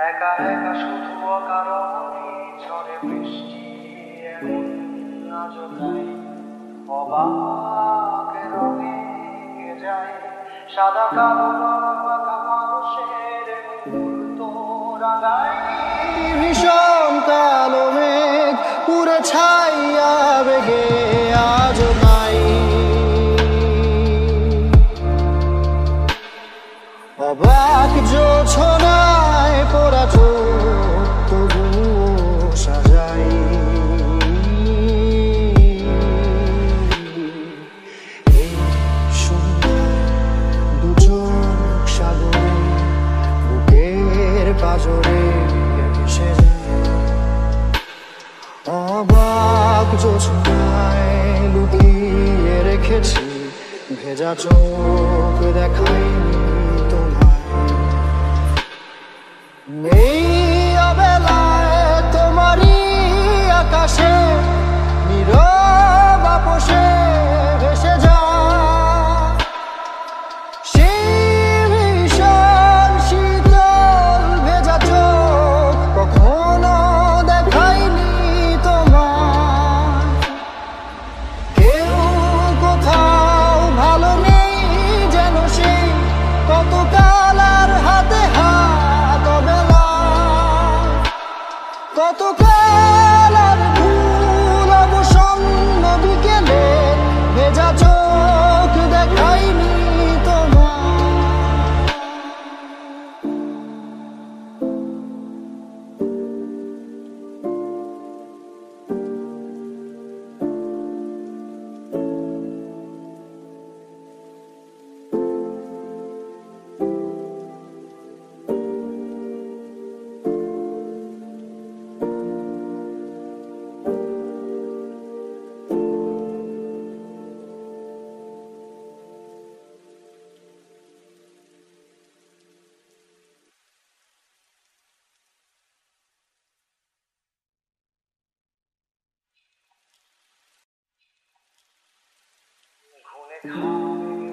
একা একা শুধু অকারণে ঝড়ে বৃষ্টি এমন আজও তাই অবাক রঙে কে যায় সাদা কালো বাঁকা মানুষের মুহূর্ত রাঙায় ভীষণ কালো মেঘ পুরে ছাইয়া বেগে আজও নাই অবাক জোছনায় পোড়া চোখ তবুও সাজাই এই সন্ধ্যায় দু চোখ সাগরে বুকের পাঁজরে ভেসে যায় অবাক জোছনায় লুকিয়ে রেখেছি ভেজা চোখ দেখাইনি তোমায়